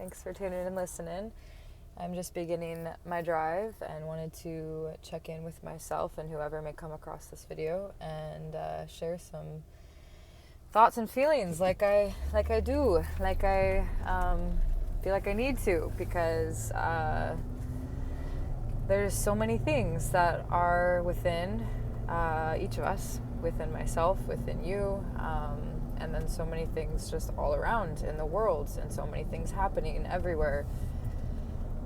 Thanks for tuning in and listening. I'm just beginning my drive and wanted to check in with myself and whoever may come across this video and share some thoughts and feelings like I feel like I need to, because there's so many things that are within each of us, within myself, within you, and then so many things just all around in the world, and so many things happening everywhere.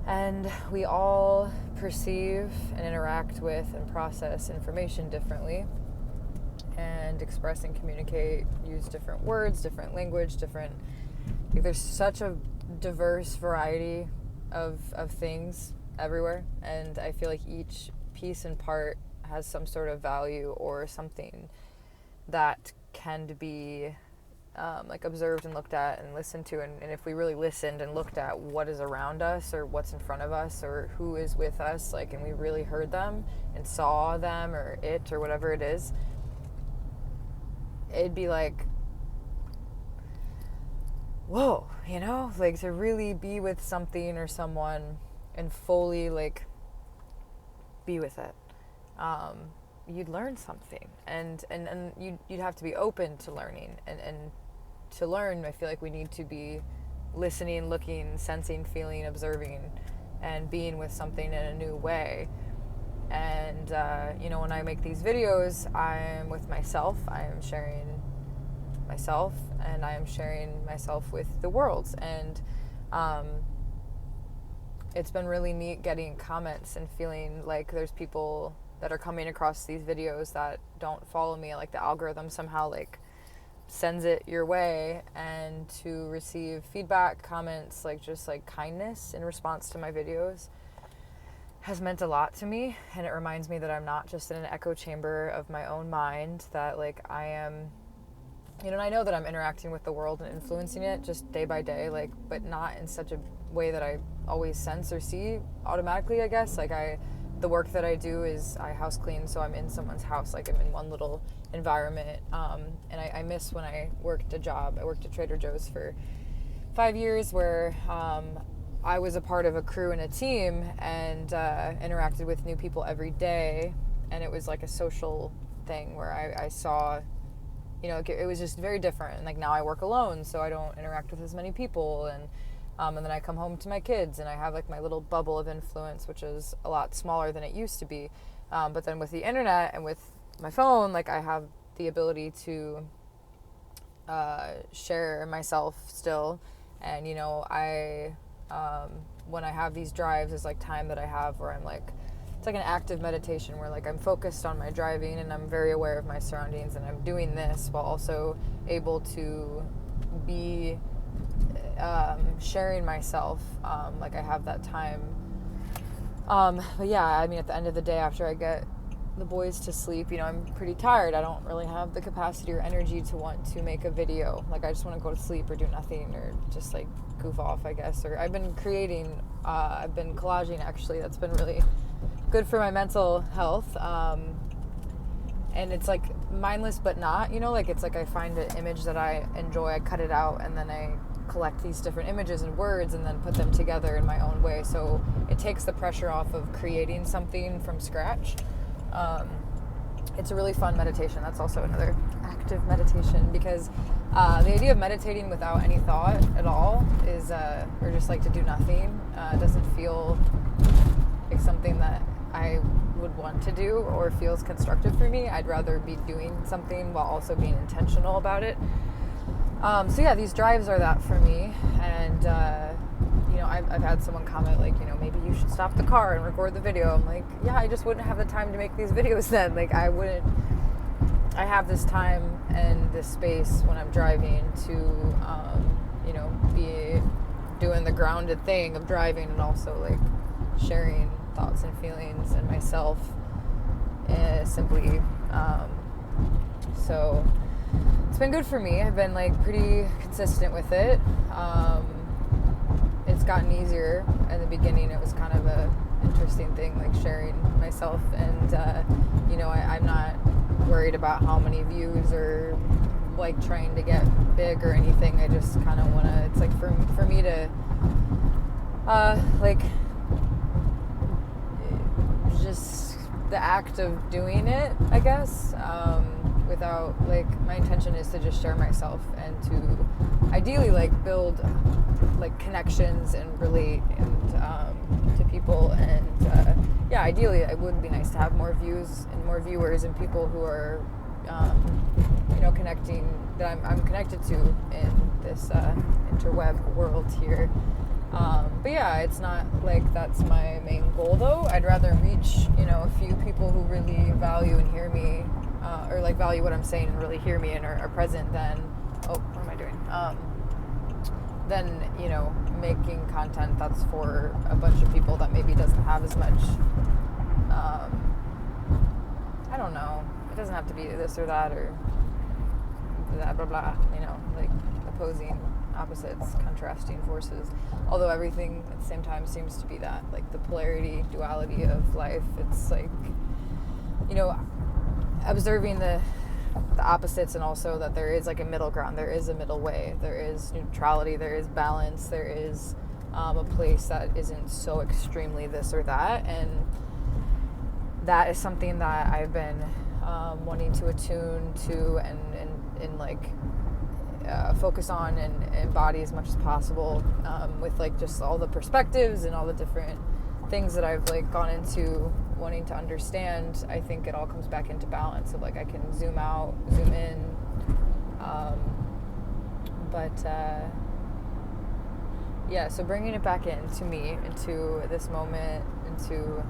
And we all perceive and interact with and process information differently, and express and communicate, use different words, different language, there's such a diverse variety of things everywhere, and I feel like each piece and part has some sort of value or something that can be observed and looked at and listened to, and if we really listened and looked at what is around us or what's in front of us or who is with us, and we really heard them and saw them or it or whatever it is, it'd be like, whoa, to really be with something or someone and fully be with it. You'd learn something, and you'd have to be open to learning, and to learn, I feel like we need to be listening, looking, sensing, feeling, observing, and being with something in a new way. And when I make these videos, I'm with myself, I am sharing myself, and I am sharing myself with the world. And it's been really neat getting comments and feeling like there's people that are coming across these videos that don't follow me, the algorithm somehow sends it your way, and to receive feedback, comments, just kindness in response to my videos has meant a lot to me. And it reminds me that I'm not just in an echo chamber of my own mind, that I am, and I know that I'm interacting with the world and influencing it just day by day, but not in such a way that I always sense or see automatically, I guess. The work that I do is I house clean, so I'm in someone's house, I'm in one little environment, and I miss when I worked a job. I worked at Trader Joe's for 5 years, where I was a part of a crew and a team, and interacted with new people every day, and it was a social thing where I saw, it was just very different. And now I work alone, so I don't interact with as many people, and then I come home to my kids, and I have my little bubble of influence, which is a lot smaller than it used to be. But then with the internet and with my phone, I have the ability to share myself still. And, I, when I have these drives, is time that I have where I'm it's an active meditation where I'm focused on my driving, and I'm very aware of my surroundings, and I'm doing this while also able to be sharing myself, I have that time. But yeah, at the end of the day, after I get the boys to sleep, I'm pretty tired. I don't really have the capacity or energy to want to make a video. I just want to go to sleep or do nothing, or just goof off, I guess. Or I've been creating, I've been collaging, actually. That's been really good for my mental health. And it's mindless but not, it's I find an image that I enjoy, I cut it out, and then I collect these different images and words and then put them together in my own way. So it takes the pressure off of creating something from scratch. It's a really fun meditation. That's also another active meditation, because the idea of meditating without any thought at all is, or just to do nothing, doesn't feel like something that I would want to do or feels constructive for me. I'd rather be doing something while also being intentional about it. So yeah, these drives are that for me. And, I've had someone comment maybe you should stop the car and record the video. I'm yeah, I just wouldn't have the time to make these videos then. I have this time and this space when I'm driving to, be doing the grounded thing of driving, and also sharing thoughts and feelings and myself, simply. So it's been good for me. I've been pretty consistent with it. It's gotten easier. In the beginning, it was kind of a interesting thing, sharing myself, and I'm not worried about how many views or trying to get big or anything. I just kind of want to, it's for me to like just the act of doing it, I guess, without, like, my intention is to just share myself and to ideally, like, build, like, connections and relate and to people, and yeah, ideally it would be nice to have more views and more viewers and people who are connecting, that I'm connected to in this interweb world here. But yeah, it's not like that's my main goal, though. I'd rather reach, a few people who really value and hear me, or like value what I'm saying and really hear me and are present than, what am I doing? Than, making content that's for a bunch of people that maybe doesn't have as much, I don't know. It doesn't have to be this or that or blah, blah, blah, like opposing opposites, contrasting forces. Although everything at the same time seems to be that, like the polarity, duality of life. It's like, observing the opposites, and also that there is like a middle ground, there is a middle way, there is neutrality, there is balance, there is a place that isn't so extremely this or that. And that is something that I've been wanting to attune to and like focus on and embody as much as possible, with like just all the perspectives and all the different things that I've like gone into wanting to understand. I think it all comes back into balance of like I can zoom out, zoom in, yeah, so bringing it back into me, into this moment, into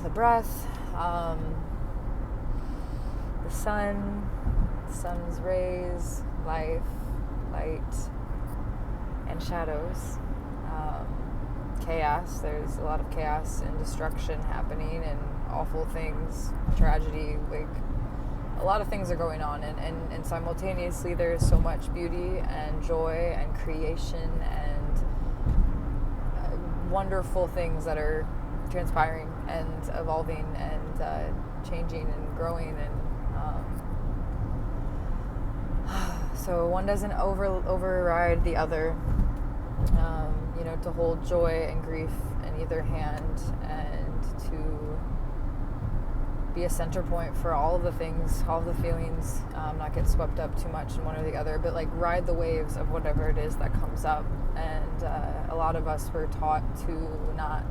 the breath, the sun's rays, life, light, and shadows, chaos. There's a lot of chaos and destruction happening and awful things, tragedy, like a lot of things are going on, and simultaneously there's so much beauty and joy and creation and wonderful things that are transpiring and evolving and changing and growing, and so one doesn't override the other. To hold joy and grief in either hand, and to be a center point for all of the things, all of the feelings, not get swept up too much in one or the other, but like ride the waves of whatever it is that comes up. And a lot of us were taught to not,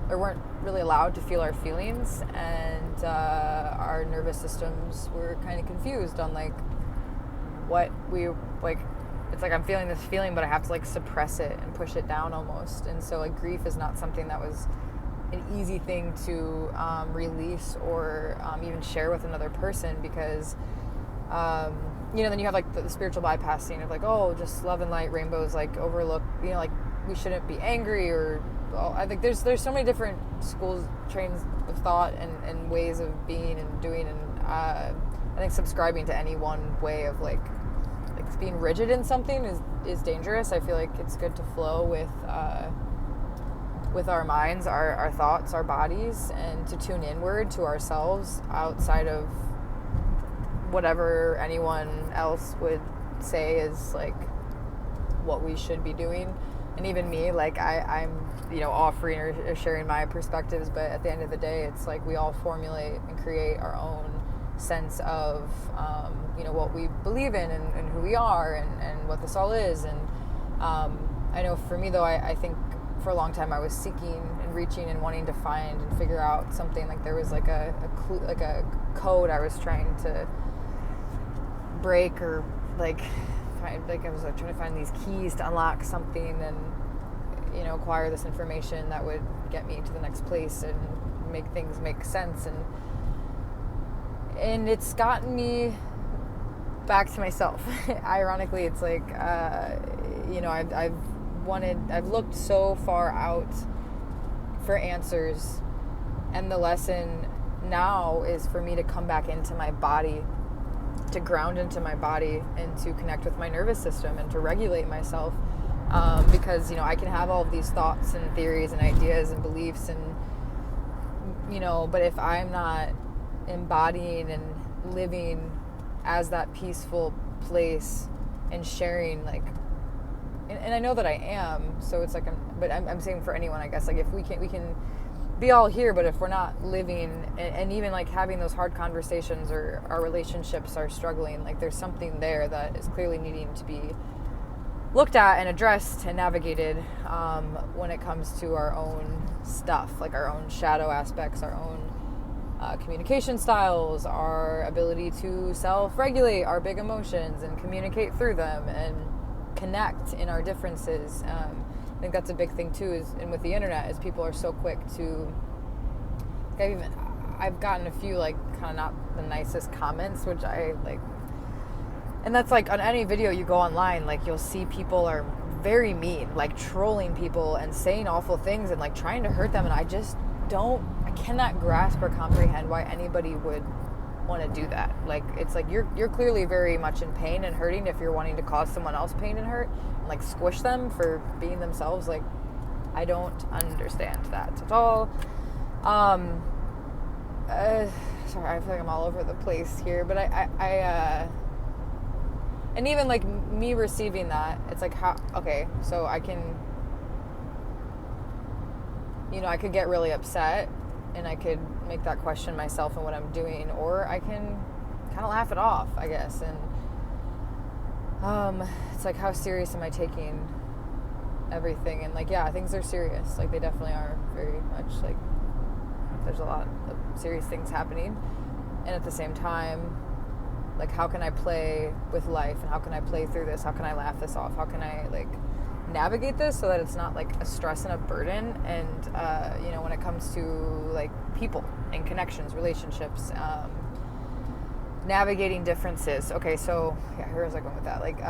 or weren't really allowed to feel our feelings, and our nervous systems were kind of confused on like what we like. It's like I'm feeling this feeling, but I have to like suppress it and push it down almost. And so like grief is not something that was an easy thing to release or even share with another person, because then you have like the spiritual bypassing of like, oh, just love and light, rainbows, like overlook, like we shouldn't be angry, or I think there's so many different schools, trains of thought and ways of being and doing, and I think subscribing to any one way of like being rigid in something is dangerous. I feel like it's good to flow with our minds, our thoughts, our bodies, and to tune inward to ourselves outside of whatever anyone else would say is like what we should be doing. And even me, like I'm offering or sharing my perspectives, but at the end of the day, it's like we all formulate and create our own sense of what we believe in and who we are and what this all is. And I know for me, though, I think for a long time I was seeking and reaching and wanting to find and figure out something. Like there was like a clue, like a code I was trying to break, or like find, like I was like trying to find these keys to unlock something and acquire this information that would get me to the next place and make things make sense. And it's gotten me back to myself. Ironically, it's like, I've looked so far out for answers, and the lesson now is for me to come back into my body, to ground into my body, and to connect with my nervous system and to regulate myself, because I can have all of these thoughts and theories and ideas and beliefs, and but if I'm not embodying and living as that peaceful place and sharing like and I know that I am, so it's like, but I'm saying for anyone, I guess, like if we can be all here, but if we're not living and even like having those hard conversations, or our relationships are struggling, like there's something there that is clearly needing to be looked at and addressed and navigated when it comes to our own stuff, like our own shadow aspects, our own communication styles, our ability to self-regulate our big emotions and communicate through them and connect in our differences. I think that's a big thing too, and with the internet, is people are so quick to, I've gotten a few like kind of not the nicest comments, which I like, and that's like on any video you go online, like you'll see people are very mean, like trolling people and saying awful things and like trying to hurt them, and I cannot grasp or comprehend why anybody would want to do that. Like, it's like you're clearly very much in pain and hurting if you're wanting to cause someone else pain and hurt and like squish them for being themselves. Like, I don't understand that at all. Sorry, I feel like I'm all over the place here, but I and even like me receiving that, it's like, how, okay, so I can, I could get really upset and I could make that question myself and what I'm doing, or I can kind of laugh it off, I guess. And it's like, how serious am I taking everything? And like, yeah, things are serious. Like, they definitely are very much like, there's a lot of serious things happening. And at the same time, like, how can I play with life, and how can I play through this? How can I laugh this off? How can I like navigate this so that it's not like a stress and a burden? And when it comes to like people and connections, relationships, navigating differences. Okay, so yeah, here was I going with that? Like,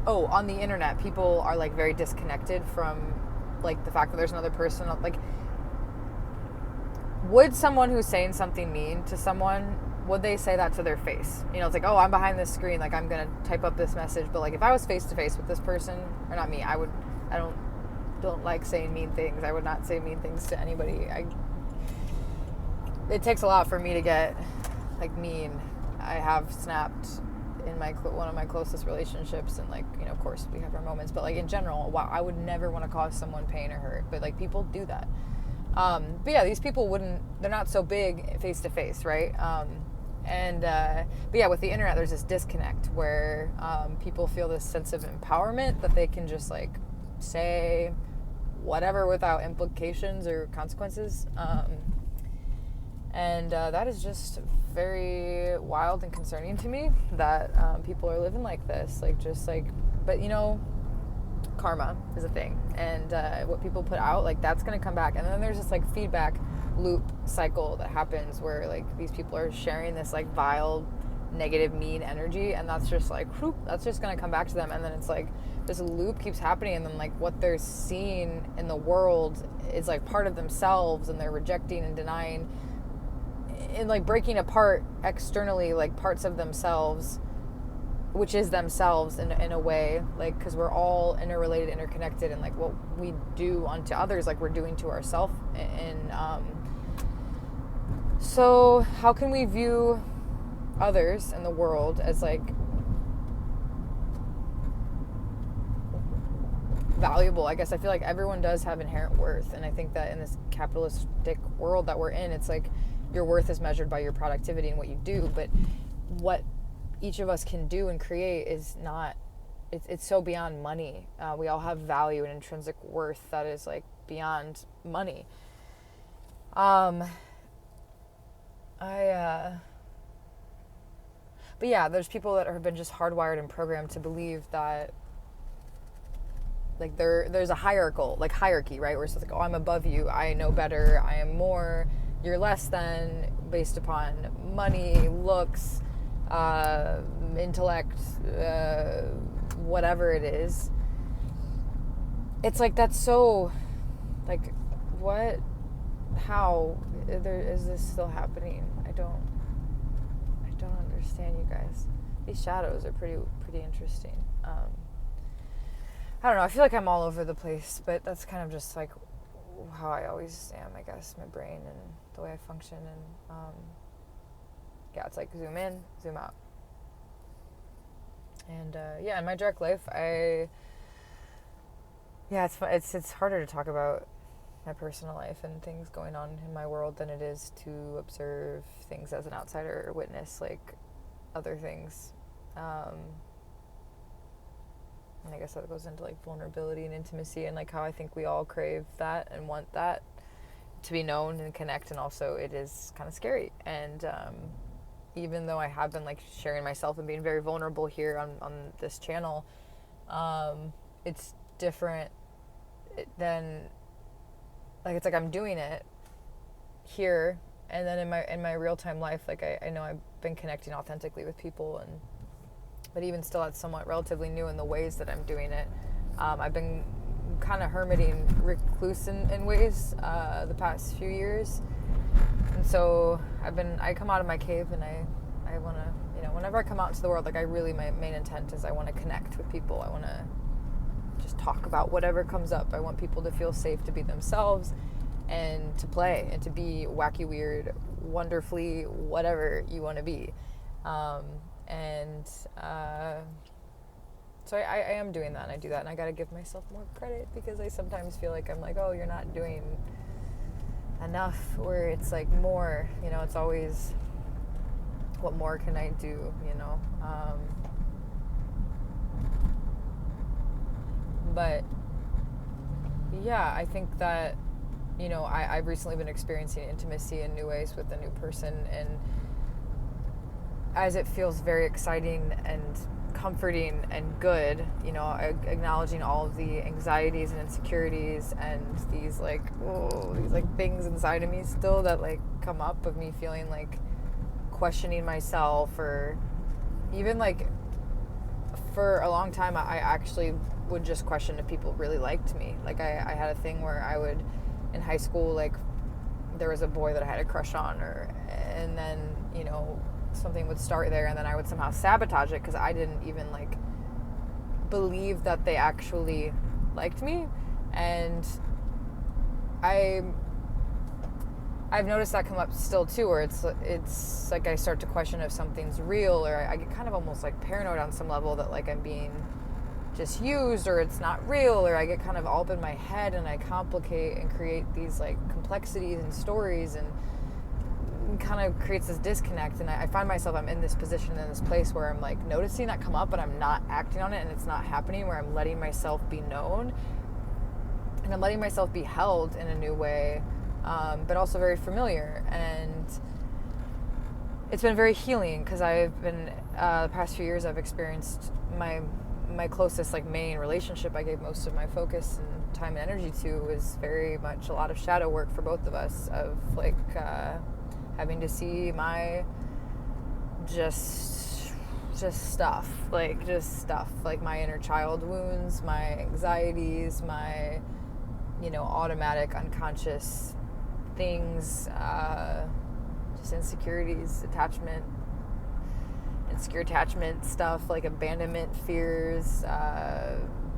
on the internet, people are like very disconnected from like the fact that there's another person. Like, would someone who's saying something mean to someone, would they say that to their face? It's like, oh, I'm behind this screen, like I'm gonna type up this message, but like if I was face to face with this person, or not me, I don't like saying mean things. I would not say mean things to anybody. It takes a lot for me to get like mean. I have snapped in one of my closest relationships, and like, of course we have our moments, but like in general, wow, I would never want to cause someone pain or hurt, but like people do that. But yeah, these people they're not so big face to face, right? But yeah, with the internet, there's this disconnect where people feel this sense of empowerment that they can just like say whatever without implications or consequences. And that is just very wild and concerning to me that people are living like this. Like, just like, but karma is a thing, and what people put out, like, that's going to come back. And then there's this like feedback loop cycle that happens where like these people are sharing this like vile, negative, mean energy, and that's just like, whoop, that's just going to come back to them. And then it's like this loop keeps happening, and then like what they're seeing in the world is like part of themselves, and they're rejecting and denying and like breaking apart externally like parts of themselves, which is themselves in a way, like, because we're all interrelated, interconnected, and like what we do unto others, like we're doing to ourselves. And so how can we view others in the world as like valuable? I guess I feel like everyone does have inherent worth, and I think that in this capitalistic world that we're in, it's like your worth is measured by your productivity and what you do, but what each of us can do and create is not, it's so beyond money. We all have value and intrinsic worth that is like beyond money. But yeah, there's people that have been just hardwired and programmed to believe that like there's a hierarchy, right? Where it's like, oh, I'm above you, I know better, I am more, you're less than, based upon money, looks, intellect, whatever it is. It's like, that's so, like, what, how is this still happening? I don't understand, you guys. These shadows are pretty interesting. I don't know, I feel like I'm all over the place, but that's kind of just like how I always am, I guess, my brain and the way I function. And yeah, it's like zoom in, zoom out. And yeah, in my direct life, I Yeah, it's harder to talk about my personal life and things going on in my world than it is to observe things as an outsider or witness like other things. And I guess that goes into like vulnerability and intimacy and like how I think we all crave that and want that to be known and connect. And also it is kind of scary. And even though I have been like sharing myself and being very vulnerable here on this channel, it's different than like, it's like I'm doing it here, and then in my real time life, like I know I've been connecting authentically with people, and but even still, it's somewhat relatively new in the ways that I'm doing it. I've been kind of hermiting, recluse in ways the past few years, and so I come out of my cave, and I want to, you know, whenever I come out into the world, like my main intent is I want to connect with people. I want to just talk about whatever comes up. I want people to feel safe to be themselves and to play and to be wacky, weird, wonderfully whatever you want to be. So I am doing that, and I do that, and I got to give myself more credit because I sometimes feel like I'm like, oh, you're not doing enough, where it's like more, you know, it's always what more can I do, you know? But yeah, I think that, you know, I've recently been experiencing intimacy in new ways with a new person, and as it feels very exciting and comforting and good, you know, acknowledging all of the anxieties and insecurities and these like things inside of me still that like come up of me feeling like questioning myself, or even like for a long time I actually would just question if people really liked me. Like I had a thing where I would, in high school, like there was a boy that I had a crush on, and then, you know, something would start there, and then I would somehow sabotage it because I didn't even like believe that they actually liked me. And I've noticed that come up still too, where it's like I start to question if something's real, or I get kind of almost like paranoid on some level that like I'm being just used, or it's not real, or I get kind of all up in my head and I complicate and create these like complexities and stories, and kind of creates this disconnect. And I find myself, I'm in this position, in this place where I'm like noticing that come up, but I'm not acting on it, and it's not happening, where I'm letting myself be known and I'm letting myself be held in a new way, but also very familiar. And it's been very healing because I've been the past few years I've experienced my closest like main relationship I gave most of my focus and time and energy to was very much a lot of shadow work for both of us, of like having to see my just stuff, like my inner child wounds, my anxieties, my, you know, automatic unconscious things, just insecurities, insecure attachment stuff, like abandonment fears,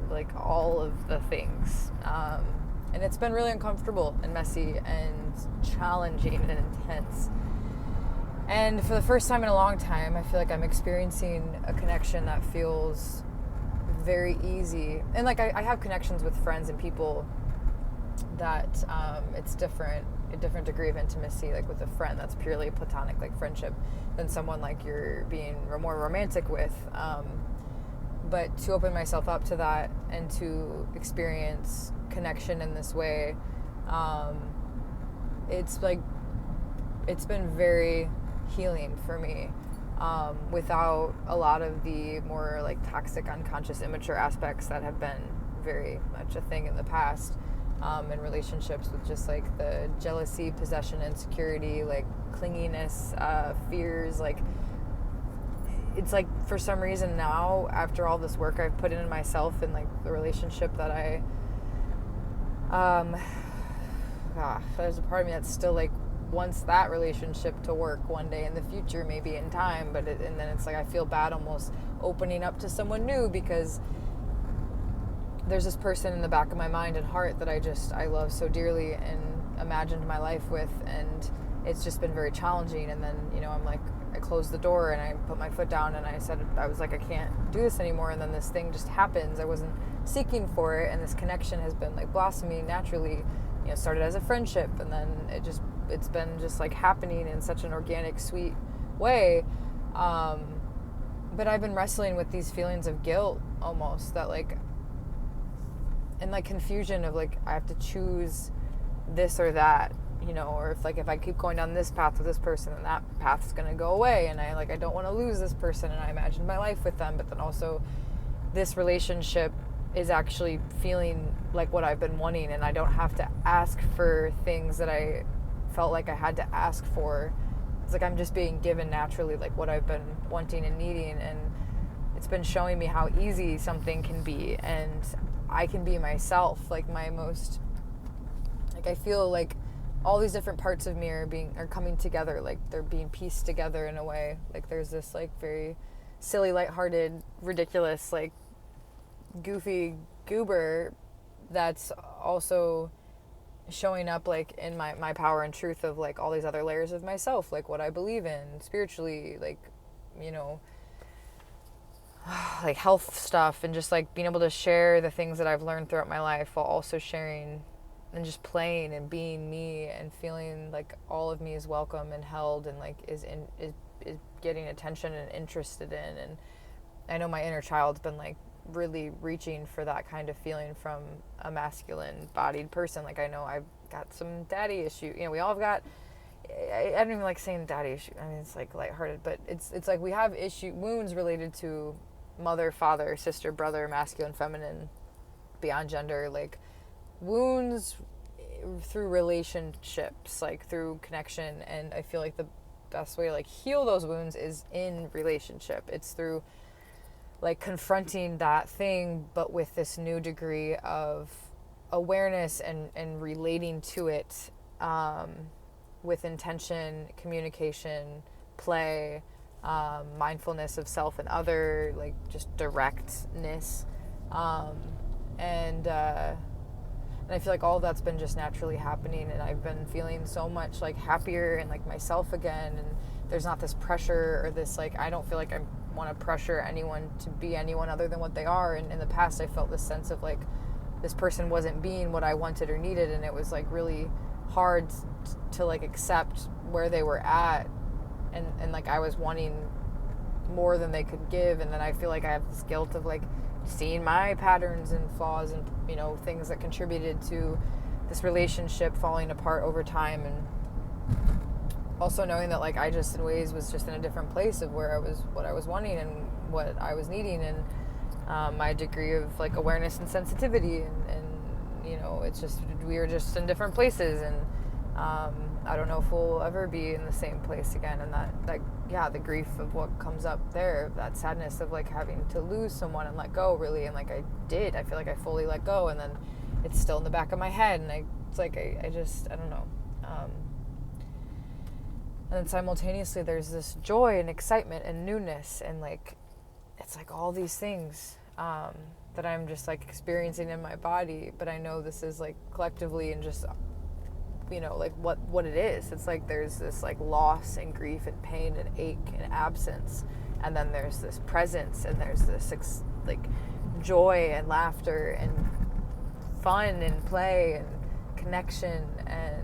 like all of the things. And it's been really uncomfortable and messy and challenging and intense. And for the first time in a long time, I feel like I'm experiencing a connection that feels very easy. And like I have connections with friends and people that it's different, a different degree of intimacy, like with a friend that's purely platonic, like friendship, than someone like you're being more romantic with. But to open myself up to that and to experience connection in this way, it's been very healing for me, without a lot of the more like toxic, unconscious, immature aspects that have been very much a thing in the past, in relationships, with just like the jealousy, possession, insecurity, like clinginess, fears. Like it's like for some reason now, after all this work I've put in myself and like the relationship that there's a part of me that's still like wants that relationship to work one day in the future, maybe in time, and then it's like I feel bad almost opening up to someone new, because there's this person in the back of my mind and heart that I love so dearly and imagined my life with, and it's just been very challenging. And then, you know, I'm like, I closed the door and I put my foot down and I said, I was like, I can't do this anymore. And then this thing just happens. I wasn't seeking for it. And this connection has been like blossoming naturally, you know, started as a friendship. And then it's been just like happening in such an organic, sweet way. But I've been wrestling with these feelings of guilt almost, that like, and like confusion of like, I have to choose this or that, you know, or if I keep going down this path with this person, then that path's going to go away. And I don't want to lose this person. And I imagine my life with them. But then also this relationship is actually feeling like what I've been wanting. And I don't have to ask for things that I felt like I had to ask for. It's like I'm just being given naturally like what I've been wanting and needing. And it's been showing me how easy something can be. And I can be myself, like my most, like I feel like all these different parts of me are coming together, like they're being pieced together in a way. Like there's this like very silly, lighthearted, ridiculous, like goofy goober that's also showing up like in my power and truth of like all these other layers of myself, like what I believe in spiritually, like, you know, like health stuff, and just like being able to share the things that I've learned throughout my life while also sharing and just playing and being me and feeling like all of me is welcome and held and like is getting attention and interested in. And I know my inner child's been like really reaching for that kind of feeling from a masculine bodied person. Like I know I've got some daddy issue, you know, we all have got, I don't even like saying daddy issue, I mean it's like lighthearted, but it's like we have wounds related to mother, father, sister, brother, masculine, feminine, beyond gender, like wounds through relationships, like through connection. And I feel like the best way to like heal those wounds is in relationship. It's through like confronting that thing, but with this new degree of awareness and relating to it with intention, communication, play, mindfulness of self and other, like just directness. And I feel like all of that's been just naturally happening, and I've been feeling so much like happier and like myself again. And there's not this pressure or this like, I don't feel like I want to pressure anyone to be anyone other than what they are. And in the past I felt this sense of like this person wasn't being what I wanted or needed, and it was like really hard to like accept where they were at, and like I was wanting more than they could give. And then I feel like I have this guilt of like seeing my patterns and flaws and, you know, things that contributed to this relationship falling apart over time. And also knowing that like I just in ways was just in a different place of where I was, what I was wanting and what I was needing, and my degree of like awareness and sensitivity, and you know, it's just, we were just in different places. And I don't know if we'll ever be in the same place again. And that yeah, the grief of what comes up there, that sadness of like having to lose someone and let go, really. And like I feel like I fully let go, and then it's still in the back of my head, and it's like I don't know. And then simultaneously there's this joy and excitement and newness, and like it's like all these things that I'm just like experiencing in my body. But I know this is like collectively and just, you know, like what it is. It's like there's this like loss and grief and pain and ache and absence, and then there's this presence, and there's this like joy and laughter and fun and play and connection. And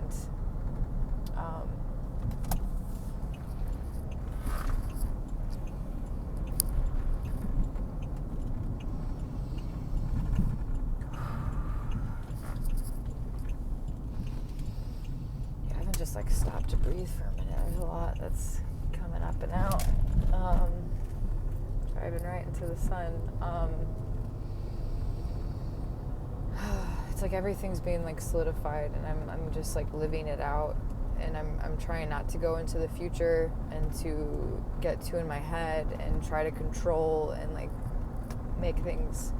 just like stop to breathe for a minute. There's a lot that's coming up and out. Driving right into the sun. It's like everything's being like solidified, and I'm just like living it out, and I'm trying not to go into the future and to get too in my head and try to control and like make things,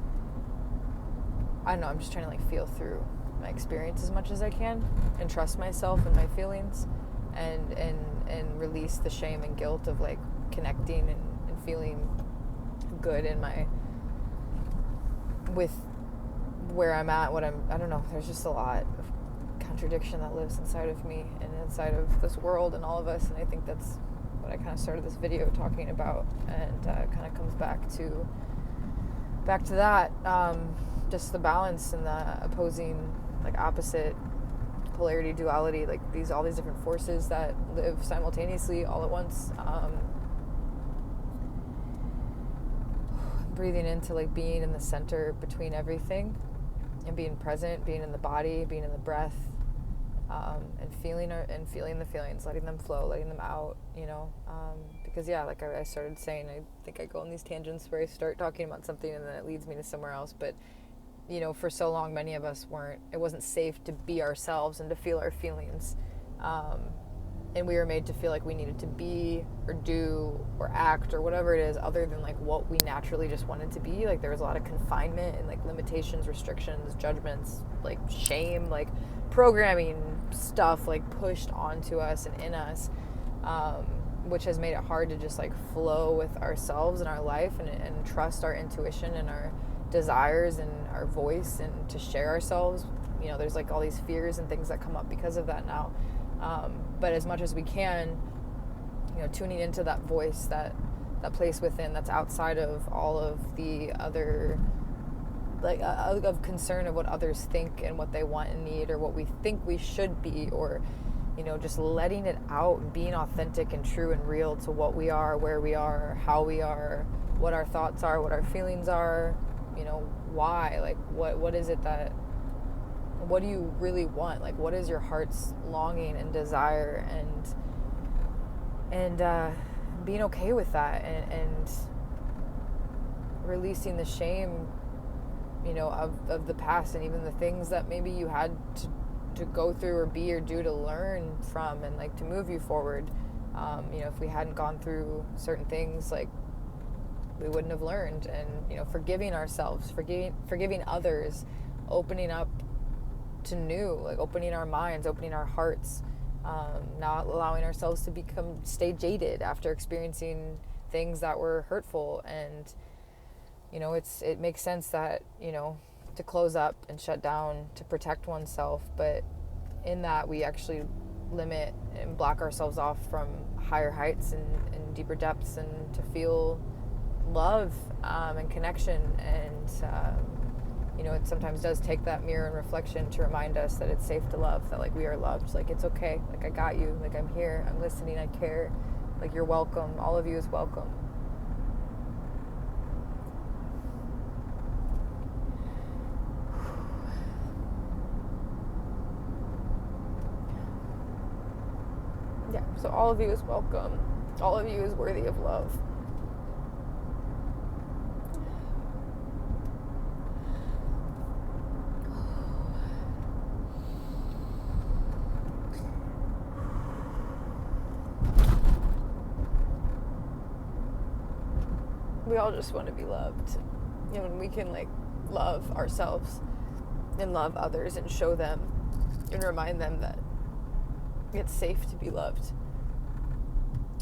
I don't know, I'm just trying to like feel through my experience as much as I can and trust myself and my feelings, and release the shame and guilt of like connecting and feeling good in my, with where I'm at, I don't know, there's just a lot of contradiction that lives inside of me and inside of this world and all of us. And I think that's what I kind of started this video talking about, and kind of comes back to that, just the balance and the opposing, like opposite polarity, duality, like all these different forces that live simultaneously all at once. Breathing into like being in the center between everything, and being present, being in the body, being in the breath, and feeling the feelings, letting them flow, letting them out, because like I started saying, I think I go on these tangents where I start talking about something and then it leads me to somewhere else. But for so long, many of us it wasn't safe to be ourselves and to feel our feelings, and we were made to feel like we needed to be or do or act or whatever it is other than like what we naturally just wanted to be. Like there was a lot of confinement and like limitations, restrictions, judgments, like shame, like programming stuff like pushed onto us and in us, which has made it hard to just like flow with ourselves and our life, and trust our intuition and our desires and our voice, and to share ourselves. There's like all these fears and things that come up because of that now. But as much as we can, tuning into that voice, that place within that's outside of all of the other, like of concern of what others think and what they want and need, or what we think we should be, or just letting it out and being authentic and true and real to what we are, where we are, how we are, what our thoughts are, what our feelings are, why, like what is it that, what do you really want? Like, what is your heart's longing and desire, and being okay with that, and releasing the shame, of the past, and even the things that maybe you had to go through or be or do to learn from, and like to move you forward. If we hadn't gone through certain things, like we wouldn't have learned. And forgiving ourselves, forgiving others, opening up to new, like opening our minds, opening our hearts, not allowing ourselves to stay jaded after experiencing things that were hurtful. And it makes sense that to close up and shut down to protect oneself, but in that we actually limit and block ourselves off from higher heights and deeper depths, and to feel love and connection. And it sometimes does take that mirror and reflection to remind us that it's safe to love, that like we are loved, like it's okay, like I got you, like I'm here, I'm listening, I care, like you're welcome, all of you is welcome. Yeah, so all of you is welcome, all of you is worthy of love. We all just want to be loved. And we can like love ourselves and love others and show them and remind them that it's safe to be loved.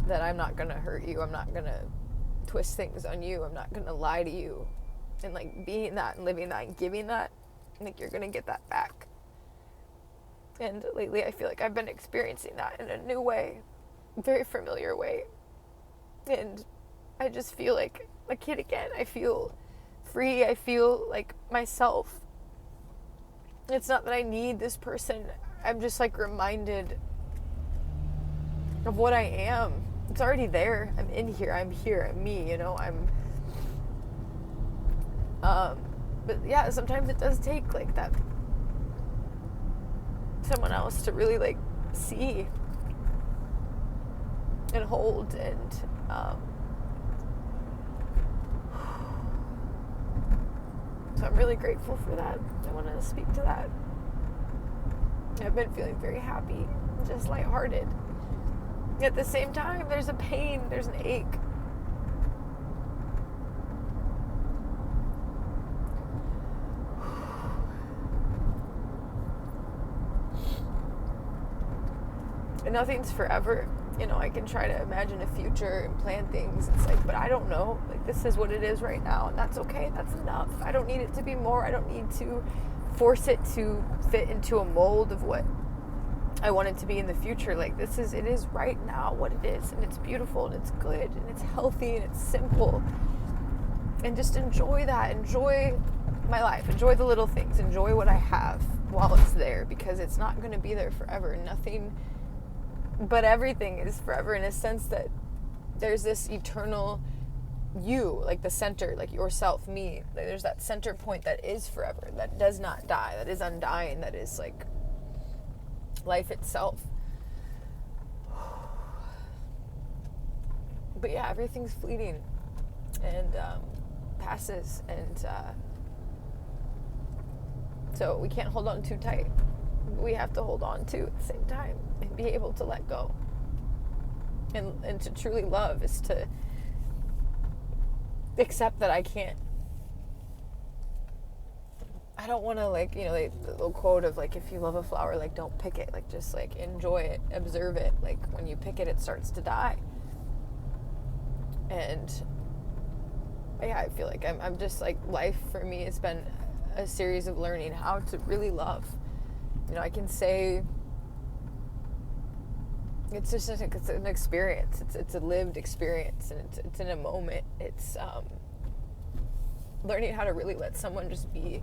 That I'm not going to hurt you. I'm not going to twist things on you. I'm not going to lie to you. And like being that and living that and giving that, like you're going to get that back. And lately I feel like I've been experiencing that in a new way, a very familiar way. And I just feel like a kid again. I feel free. I feel like myself. It's not that I need this person. I'm just like reminded of what I am. It's already there. I'm in here. I'm here. I'm me, but yeah, sometimes it does take like that someone else to really like see and hold, and so I'm really grateful for that. I want to speak to that. I've been feeling very happy, just lighthearted. At the same time, there's a pain, there's an ache. And nothing's forever. I can try to imagine a future and plan things. It's like, but I don't know. Like, this is what it is right now, and that's okay. That's enough. I don't need it to be more. I don't need to force it to fit into a mold of what I want it to be in the future. Like, it is right now what it is, and it's beautiful, and it's good, and it's healthy, and it's simple. And just enjoy that. Enjoy my life. Enjoy the little things. Enjoy what I have while it's there, because it's not going to be there forever. Nothing but everything is forever, in a sense that there's this eternal you, like the center, like yourself, me. Like, there's that center point that is forever, that does not die, that is undying, that is like life itself. But yeah, everything's fleeting and passes, and so we can't hold on too tight. We have to hold on to at the same time and be able to let go. And to truly love is to accept that I don't want to, like, the little quote of, like, if you love a flower, like, don't pick it. Like, just, like, enjoy it, observe it. Like, when you pick it, it starts to die. And yeah, I feel like I'm just, like, life for me has been a series of learning how to really love. I can say it's just it's an experience. It's a lived experience, and it's in a moment. It's learning how to really let someone just be.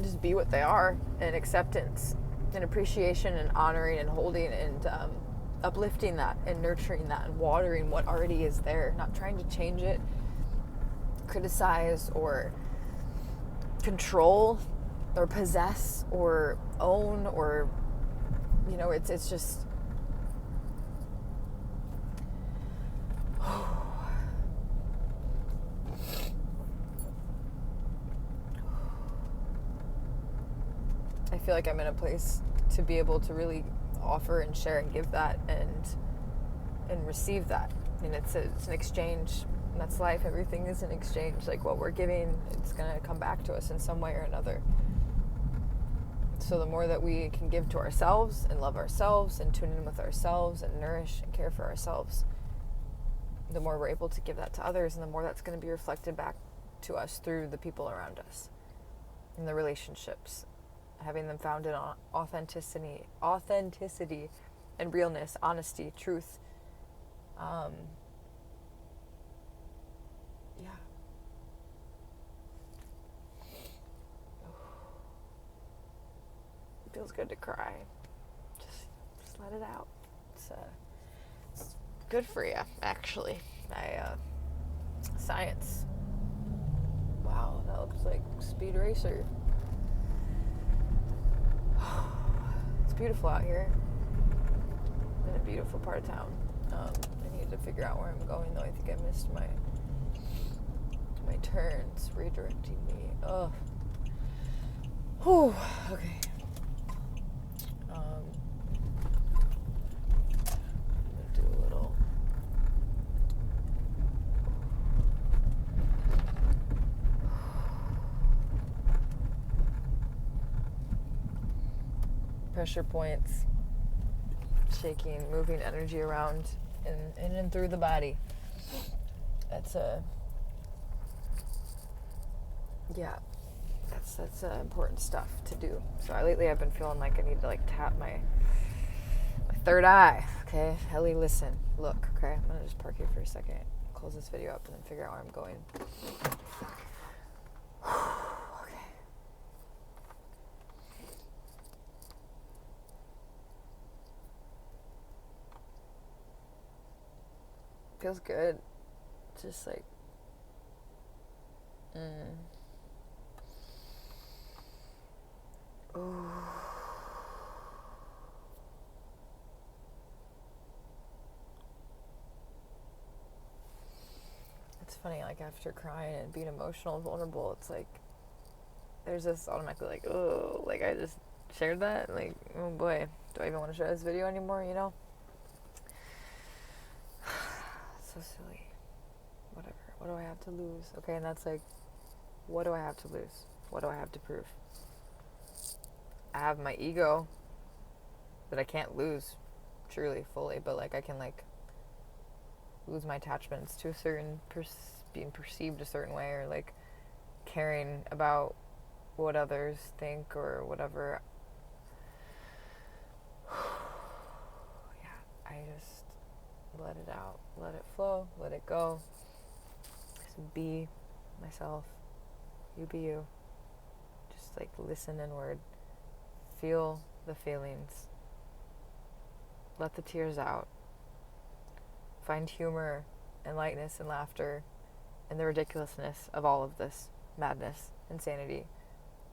Just be what they are, and acceptance and appreciation and honoring and holding and uplifting that and nurturing that and watering what already is there, not trying to change it, criticize or control or possess or own, or it's just I feel like I'm in a place to be able to really offer and share and give that and receive that. It's an exchange. And that's life. Everything is an exchange. Like, what we're giving, it's going to come back to us in some way or another. So the more that we can give to ourselves and love ourselves and tune in with ourselves and nourish and care for ourselves, the more we're able to give that to others, and the more that's going to be reflected back to us through the people around us and the relationships, having them founded on authenticity and realness, honesty, truth. Yeah. It feels good to cry. Just let it out. It's good for you, actually. Science. Wow, that looks like Speed Racer. It's beautiful out here. I'm in a beautiful part of town. I need to figure out where I'm going, though. I think I missed my turns, redirecting me. Oh. Whew. Okay. I'm gonna do a little. Pressure points, shaking, moving energy around in and through the body. That's that's important stuff to do. So lately I've been feeling like I need to, like, tap my third eye. Okay, Ellie, listen, look. Okay, I'm gonna just park here for a second, close this video up, and then figure out where I'm going. Okay. Feels good. Just like, ooh. It's funny, like, after crying and being emotional and vulnerable, it's like there's this automatically, like, oh, like, I just shared that, like, oh boy, do I even want to share this video anymore? So silly. Whatever. What do I have to lose? Okay, and that's like, what do I have to lose? What do I have to prove? I have my ego that I can't lose truly, fully, but, like, I can, like, lose my attachments to a certain being perceived a certain way, or, like, caring about what others think or whatever. Yeah, I just let it out, let it flow, let it go. Just be myself. You be you. Just like listen inward. Feel the feelings. Let the tears out. Find humor and lightness and laughter in the ridiculousness of all of this madness, insanity,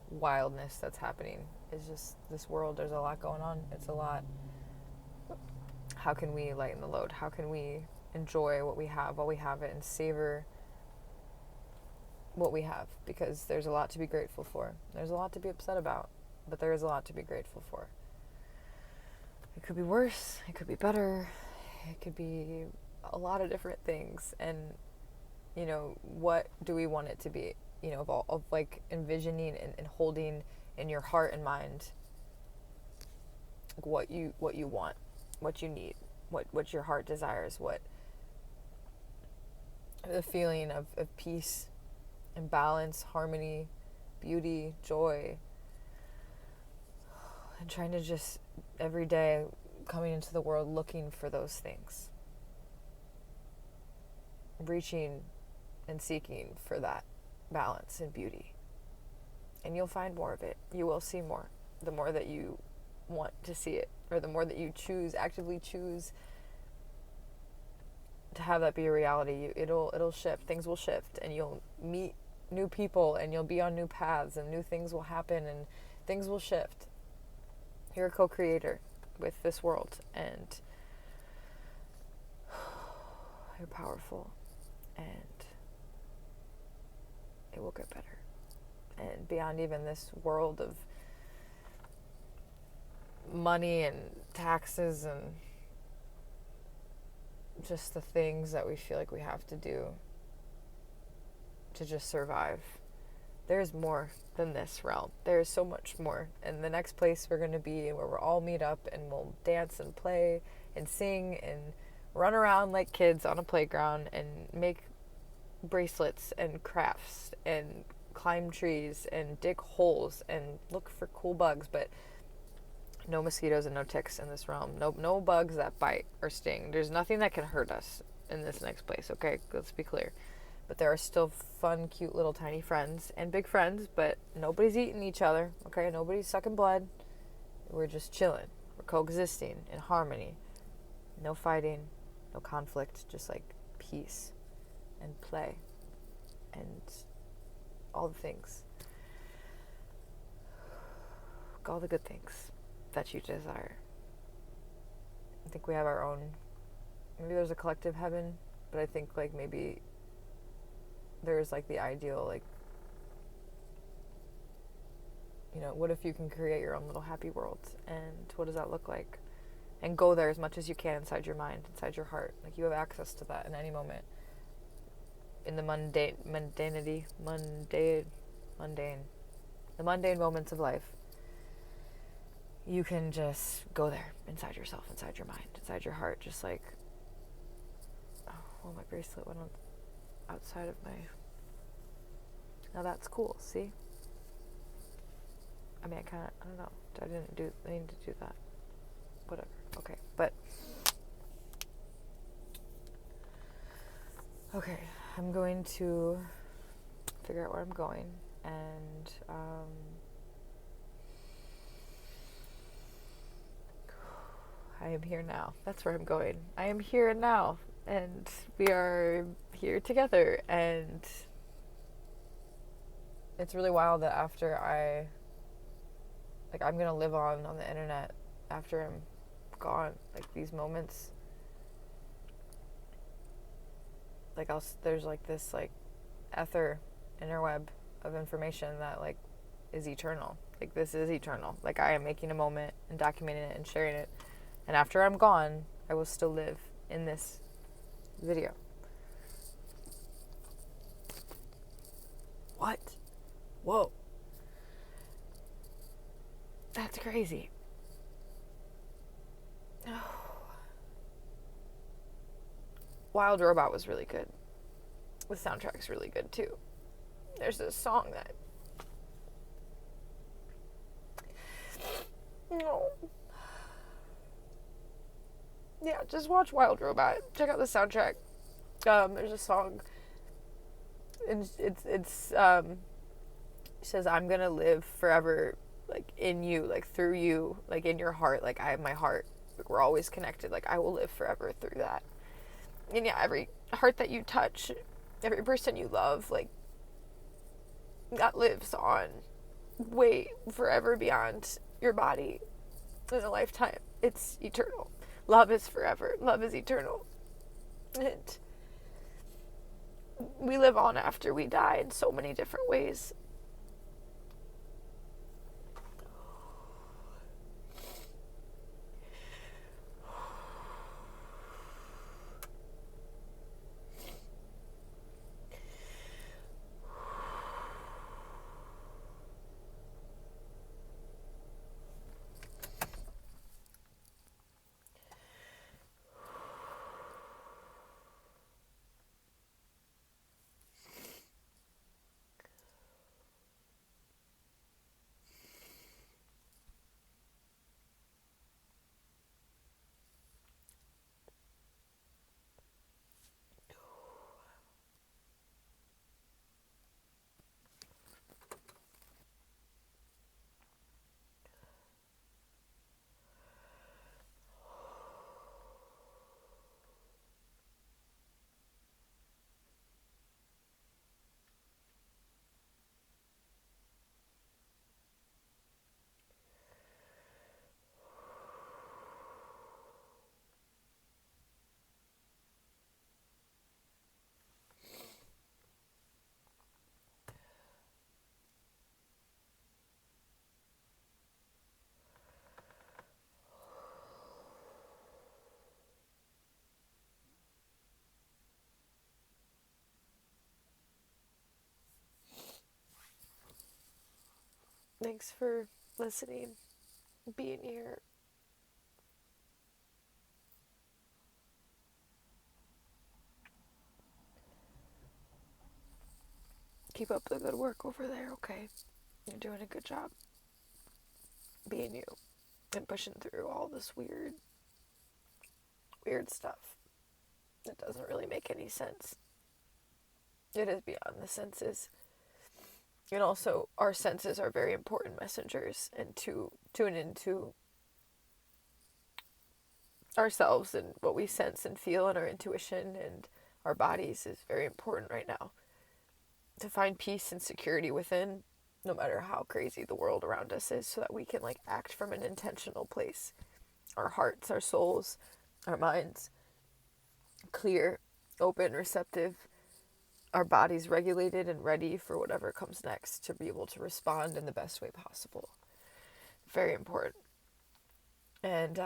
wildness that's happening. It's just this world, there's a lot going on. It's a lot. How can we lighten the load? How can we enjoy what we have while we have it and savor what we have? Because there's a lot to be grateful for. There's a lot to be upset about, but there is a lot to be grateful for. It could be worse. It could be better. It could be a lot of different things. And, you know, what do we want it to be? You know, of like envisioning and holding in your heart and mind what you want, what you need, what your heart desires, what the feeling of peace and balance, harmony, beauty, joy, and trying to just every day coming into the world looking for those things, reaching and seeking for that balance and beauty. And you'll find more of it. You will see more. The more that you want to see it, or the more that you actively choose to have that be a reality, it'll shift. Things will shift, and you'll meet new people, and you'll be on new paths, and new things will happen, and things will shift. You're a co-creator with this world, and you're powerful, and it will get better. And beyond even this world of money and taxes and just the things that we feel like we have to do to just survive, there's more than this realm. There's so much more. And the next place we're going to be, where we'll all meet up and we'll dance and play and sing and run around like kids on a playground and make bracelets and crafts and climb trees and dig holes and look for cool bugs, but no mosquitoes and no ticks in this realm. No bugs that bite or sting. There's nothing that can hurt us in this next place, okay? Let's be clear. But there are still fun, cute little tiny friends and big friends, but nobody's eating each other, okay? Nobody's sucking blood. We're just chilling. We're coexisting in harmony. No fighting, no conflict, just like peace and play and all the things. All the good things that you desire. I think we have our own, maybe there's a collective heaven, but I think like maybe there's like the ideal, like, you know, what if you can create your own little happy world, and what does that look like? And go there as much as you can inside your mind, inside your heart. Like, you have access to that in any moment. In the mundane moments of life, you can just go there inside yourself, inside your mind, inside your heart. Just like, oh, my bracelet went on outside of my, now that's cool, see? I mean, I don't know, I need to do that, whatever, okay, but, okay, I'm going to figure out where I'm going, and, I am here now. That's where I'm going. I am here and now, and we are here together, and it's really wild that after I'm gonna live on the internet after I'm gone. Like, these moments, like, there's like this like interweb of information that like is eternal. Like, this is eternal. Like, I am making a moment and documenting it and sharing it. And after I'm gone, I will still live in this video. What? Whoa. That's crazy. Wild Robot was really good. The soundtrack's really good too. There's this song that, oh, yeah, just watch Wild Robot. Check out the soundtrack. There's a song, and it says, I'm gonna live forever, like, in you, like, through you, like, in your heart, like, I have my heart, like, we're always connected, like, I will live forever through that. And yeah, every heart that you touch, every person you love, like, that lives on way forever beyond your body in a lifetime. It's eternal. Love is forever. Love is eternal. And we live on after we die in so many different ways. Thanks for listening, being here. Keep up the good work over there, okay? You're doing a good job being you and pushing through all this weird stuff. It doesn't really make any sense. It is beyond the senses. And also, our senses are very important messengers, and to tune into ourselves and what we sense and feel and our intuition and our bodies is very important right now. To find peace and security within, no matter how crazy the world around us is, so that we can, like, act from an intentional place. Our hearts, our souls, our minds clear, open, receptive, our bodies regulated and ready for whatever comes next, to be able to respond in the best way possible. Very important. And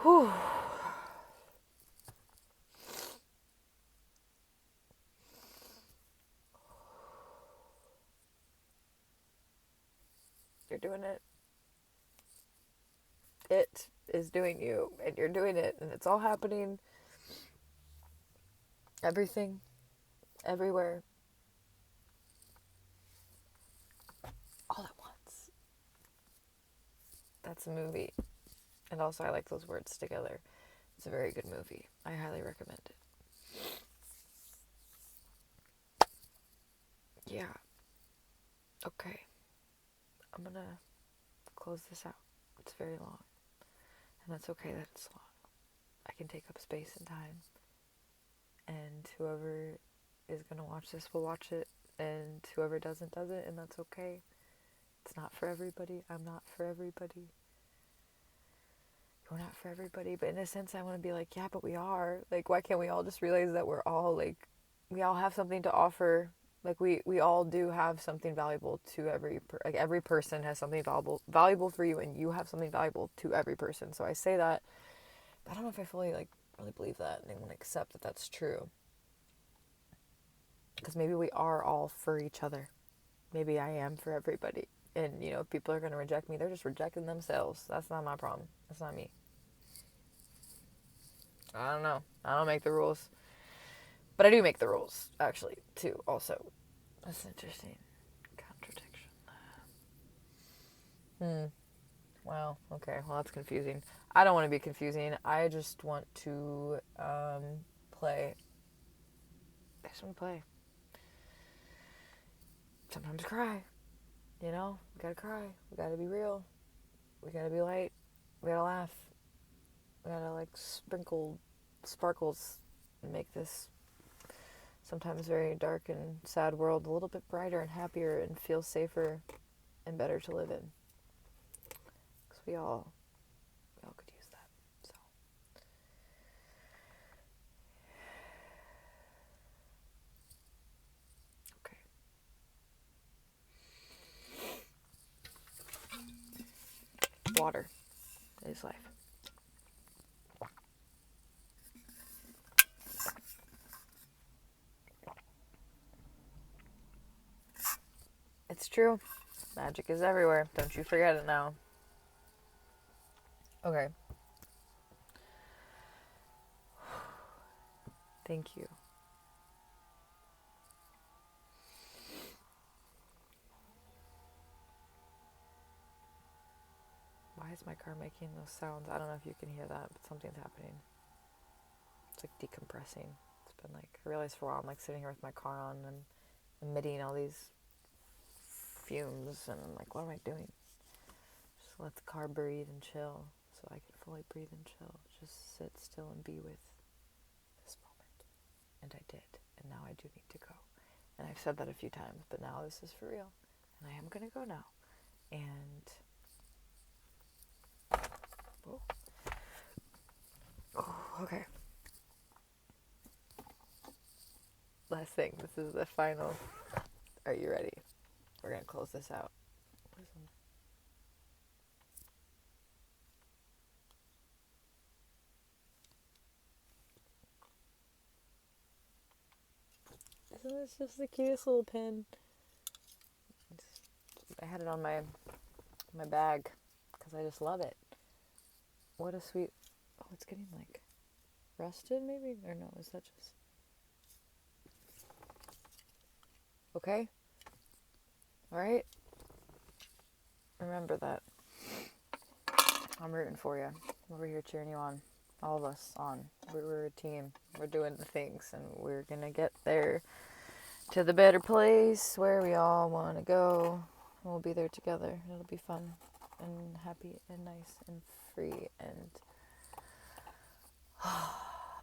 whew. You're doing it. It is doing you, and you're doing it, and it's all happening. Everything, everywhere, all at once. That's a movie. And also, I like those words together. It's a very good movie. I highly recommend it. Yeah. Okay. I'm gonna close this out. It's very long. And that's okay that it's long. I can take up space and time. And whoever is gonna watch this will watch it. And whoever doesn't, doesn't. And that's okay. It's not for everybody. I'm not for everybody. You're not for everybody. But in a sense, I want to be like, yeah, but we are. Like, why can't we all just realize that we're all, like, we all have something to offer. Like, we all do have something valuable to every person has something valuable for you, and you have something valuable to every person. So I say that, but I don't know if I fully, like, really believe that and I want to accept that that's true. Because maybe we are all for each other. Maybe I am for everybody. And, you know, if people are going to reject me, they're just rejecting themselves. That's not my problem. That's not me. I don't know. I don't make the rules. But I do make the rules, actually, too, also. That's interesting. Contradiction. Wow. Okay. Well, that's confusing. I don't want to be confusing. I just want to play. I just want to play. Sometimes cry. You know? We gotta cry. We gotta be real. We gotta be light. We gotta laugh. We gotta, like, sprinkle sparkles and make this sometimes very dark and sad world a little bit brighter and happier and feel safer and better to live in. Because we all could use that. So. Okay. Water is life. It's true. Magic is everywhere. Don't you forget it now. Okay. Thank you. Why is my car making those sounds? I don't know if you can hear that, but something's happening. It's like decompressing. It's been like, I realized for a while I'm like sitting here with my car on and emitting all these fumes, and I'm like, what am I doing? Just let the car breathe and chill so I can fully breathe and chill. Just sit still and be with this moment. And I did. And now I do need to go. And I've said that a few times, but now this is for real. And I am going to go now. And... Whoa. Oh, okay. Last thing. This is the final. Are you ready? We're going to close this out. Isn't this just the cutest little pin? I had it on my bag because I just love it. What a sweet... Oh, it's getting like rusted maybe? Or no, is that just... Okay? Alright? Remember that. I'm rooting for you. I'm over here cheering you on. All of us on. We're a team. We're doing the things, and we're gonna get there to the better place where we all want to go. We'll be there together. It'll be fun and happy and nice and free and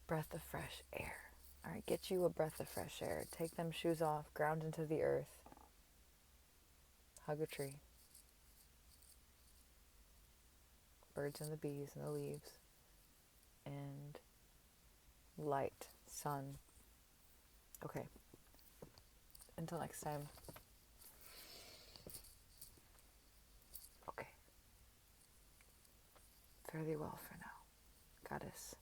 breath of fresh air. Alright, get you a breath of fresh air. Take them shoes off, ground into the earth. Hug a tree. Birds and the bees and the leaves. And light, sun. Okay. Until next time. Okay. Fare thee well for now, Goddess.